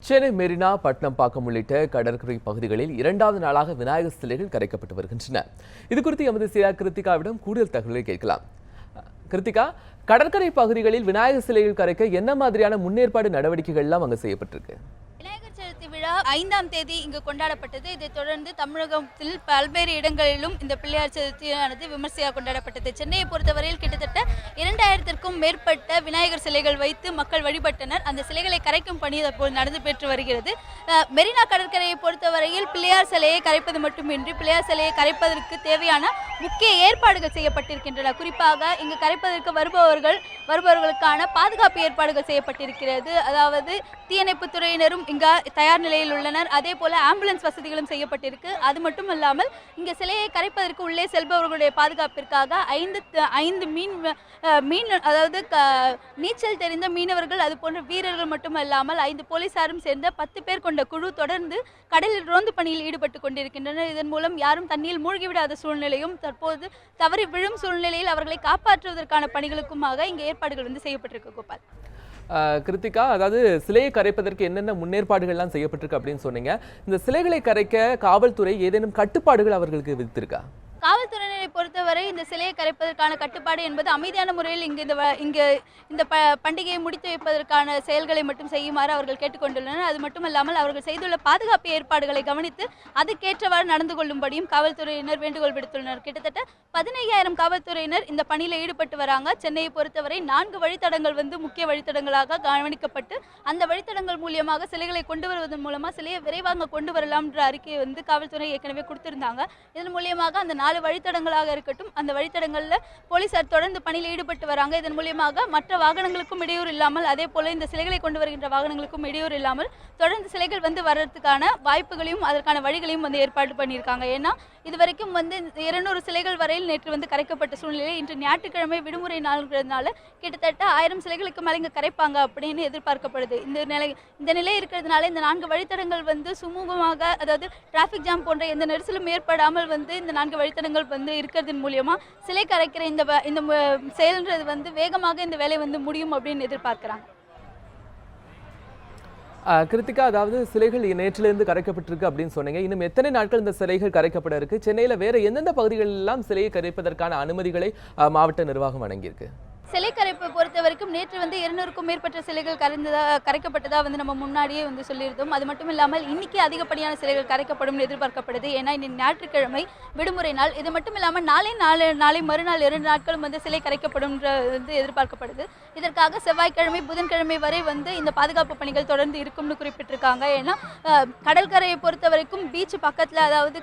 சென்னை மெரினா, பட்டணப்பாக்கம் உள்ளிட்ட கடற்கரை பகுதிகளில் இரண்டாவது நாளாக விநாயகர் சிலைகள் கரைக்கப்பட்டு வருகின்றன. இது குறித்து எமது செய்தியாளர் கிருத்திகாவிடம் கூடுதல் தகவல்களை கேட்கலாம். கிருத்திகா, கடற்கரை பகுதிகளில் விநாயகர் சிலைகள் கரைக்க என்ன மாதிரியான முன்னேற்பாடு நடவடிக்கைகள் எல்லாம் அங்கு செய்யப்பட்டிருக்கு? விநாயகர் சதுர்த்தி விழா 5ஆம் தேதி இங்கு கொண்டாடப்பட்டது. இதைத் தொடர்ந்து தமிழகத்தில் பல்வேறு இடங்களிலும் இந்த பிள்ளையார் சதுர்த்தியானது விமர்சையாக கொண்டாடப்பட்டது. சென்னையை பொறுத்தவரையில் கிட்டத்தட்ட 2000க்கும் மேற்பட்ட விநாயகர் சிலைகள் வைத்து மக்கள் வழிபட்டனர். அந்த சிலைகளை கரைக்கும் பணி தற்போது நடந்து பெற்று வருகிறது. மெரினா கடற்கரையை பொறுத்தவரையில் பிள்ளையார் சிலையை கரைப்பது மட்டுமின்றி பிள்ளையார் சிலையை கரைப்பதற்கு தேவையான முக்கிய ஏற்பாடுகள் செய்யப்பட்டிருக்கின்றன. குறிப்பாக இங்கு கரைப்பதற்கு வருபவர்களுக்கான பாதுகாப்பு ஏற்பாடுகள் செய்யப்பட்டிருக்கிறது. அதாவது தீயணைப்புத் துறையினரும் இங்கு தயார் நிலையில் உள்ளனர். அதே போல ஆம்புலன்ஸ் வசதிகளும் செய்யப்பட்டிருக்கு. அது மட்டும் இல்லாமல் இங்கே சிலையை கரைப்பதற்கு உள்ளே செல்பவர்களுடைய பாதுகாப்பிற்காக ஐந்து மீன் அதாவது நீச்சல் தெரிந்த மீனவர்கள் அது போன்ற வீரர்கள் மட்டுமல்லாமல் 5 போலீசாரும் சேர்ந்த 10 பேர் கொண்ட குழு தொடர்ந்து கடலில் ரோந்து பணியில் ஈடுபட்டு கொண்டிருக்கின்றனர். இதன் மூலம் யாரும் தண்ணீரில் மூழ்கிவிடாத சூழ்நிலையும் தற்போது தவறி விழும் சூழ்நிலையில் அவர்களை காப்பாற்றுவதற்கான பணிகளுக்குமாக இங்கே ஏற்பாடுகள் செய்யப்பட்டிருக்கு. கோபால், கிருத்திகா, அதாவது சிலையை கரைப்பதற்கு என்னென்ன முன்னேற்பாடுகள்லாம் செய்யப்பட்டிருக்கு அப்படின்னு சொன்னீங்க. இந்த சிலைகளை கரைக்க காவல்துறை ஏதேனும் கட்டுப்பாடுகள் அவர்களுக்கு விதித்திருக்கா? காவல்துறையினரை பொறுத்தவரை இந்த சிலையை கரைப்பதற்கான கட்டுப்பாடு என்பது அமைதியான முறையில் இந்த பண்டிகையை முடித்து வைப்பதற்கான செயல்களை மட்டும் செய்யுமாறு அவர்கள் கேட்டுக்கொண்டுள்ளனர். அது மட்டுமல்லாமல் அவர்கள் செய்துள்ள பாதுகாப்பு ஏற்பாடுகளை கவனித்து அதுக்கேற்றவாறு நடந்து கொள்ளும்படியும் காவல்துறையினர் வேண்டுகோள் விடுத்துள்ளனர். கிட்டத்தட்ட 15,000 காவல்துறையினர் இந்த பணியில் ஈடுபட்டு வராங்க. சென்னையை பொறுத்தவரை 4 வழித்தடங்கள் முக்கிய வழித்தடங்களாக கவனிக்கப்பட்டு அந்த வழித்தடங்கள் மூலியமாக சிலைகளை கொண்டு வருவதன் மூலமாக சிலையை விரைவாக கொண்டு வரலாம் என்ற அறிக்கையை காவல்துறை ஏற்கனவே கொடுத்திருந்தாங்க. இதன் மூலியமாக அந்த 4 வழித்தடங்களாக இருக்கட்டும், அந்த வழித்தடங்களில் போலீசார் தொடர்ந்து பணியில் ஈடுபட்டு வராங்க. இதன் மூலியமாக மற்ற வாகனங்களுக்கும் இடையூறு இல்லாமல், அதே போல இந்த சிலைகளை கொண்டு வருகின்ற வாகனங்களுக்கும் இடையூறு இல்லாமல் தொடர்ந்து சிலைகள் வர்றதுக்கான வாய்ப்புகளையும் அதற்கான வழிகளையும் ஏற்பாடு பண்ணியிருக்காங்க. ஏன்னா இதுவரைக்கும் 200 சிலைகள் வரையில் நேற்று கரைக்கப்பட்ட சூழ்நிலை. இன்று ஞாயிற்றுக்கிழமை விடுமுறை நாள்ங்கிறதுனால கிட்டத்தட்ட 1000 சிலைகளுக்கு மேலே இங்கே கரைப்பாங்க அப்படின்னு எதிர்பார்க்கப்படுது. இந்த நிலை இருக்கிறதுனால இந்த 4 வழித்தடங்கள் சுமூகமாக, அதாவது டிராஃபிக் ஜாம் போன்ற எந்த நெரிசலும் ஏற்படாமல் இந்த 4 வழித்தடங்கள் இருக்கிறதன் மூலியமா சிலை கரைக்கிற இந்த செயல்ன்றது வேகமாக இந்த வேலை முடியும் அப்படின்னு எதிர்பார்க்கிறாங்க. கிருத்திகா, அதாவது சிலைகள் நேற்றிலிருந்து கரைக்கப்பட்டிருக்கு அப்படின்னு சொன்னீங்க. இன்னும் எத்தனை நாட்கள் இந்த சிலைகள் கரைக்கப்பட இருக்கு? சென்னையில வேற எந்தெந்த பகுதிகளில் எல்லாம் சிலையை கரைப்பதற்கான அனுமதிகளை மாவட்ட நிர்வாகம் வழங்கியிருக்கு? சிலை கரைப்பை பொறுத்த வரைக்கும் நேற்று 200க்கும் மேற்பட்ட சிலைகள் கரைக்கப்பட்டதா நம்ம முன்னாடியே சொல்லியிருந்தோம். அது மட்டும் இல்லாமல் இன்னைக்கு அதிகப்படியான சிலைகள் கரைக்கப்படும் எதிர்பார்க்கப்படுது. ஏன்னா இன்னைக்கு ஞாயிற்றுக்கிழமை விடுமுறை நாள். இது மட்டும் இல்லாமல் நாளை மறுநாள் 2 நாட்களும் சிலை கரைக்கப்படும் எதிர்பார்க்கப்படுது. இதற்காக செவ்வாய்க்கிழமை புதன்கிழமை வரை இந்த பாதுகாப்பு பணிகள் தொடர்ந்து இருக்கும்னு குறிப்பிட்டிருக்காங்க. ஏன்னா கடற்கரையை பொறுத்த வரைக்கும் பீச் பக்கத்தில், அதாவது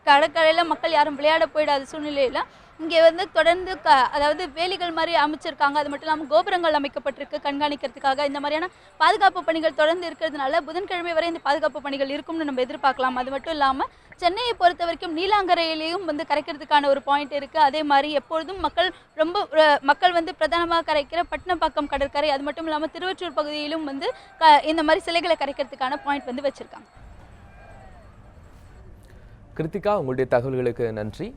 கடற்கரையில் மக்கள் யாரும் விளையாட போயிடாத சூழ்நிலையில் இங்கே தொடர்ந்து அதாவது வேலிகள் மாதிரி அமைச்சிருக்காங்க. அது மட்டும் இல்லாமல் கோபுரங்கள் அமைக்கப்பட்டிருக்கு கண்காணிக்கிறதுக்காக. இந்த மாதிரியான பாதுகாப்பு பணிகள் தொடர்ந்து இருக்கிறதுனால புதன்கிழமை வரை இந்த பாதுகாப்பு பணிகள் இருக்கும்னு நம்ம எதிர்பார்க்கலாம். அது மட்டும் இல்லாமல் சென்னையை பொறுத்த வரைக்கும் நீலாங்கரையிலையும் கரைக்கிறதுக்கான ஒரு பாயிண்ட் இருக்குது. அதே மாதிரி எப்பொழுதும் மக்கள் பிரதானமாக கரைக்கிற பட்டணப்பாக்கம் கடற்கரை, அது மட்டும் இல்லாமல் திருவொற்றியூர் பகுதியிலும் இந்த மாதிரி சிலைகளை கரைக்கிறதுக்கான பாயிண்ட் வச்சுருக்காங்க. கிருத்திகா, உங்களுடைய தகவல்களுக்கு நன்றி.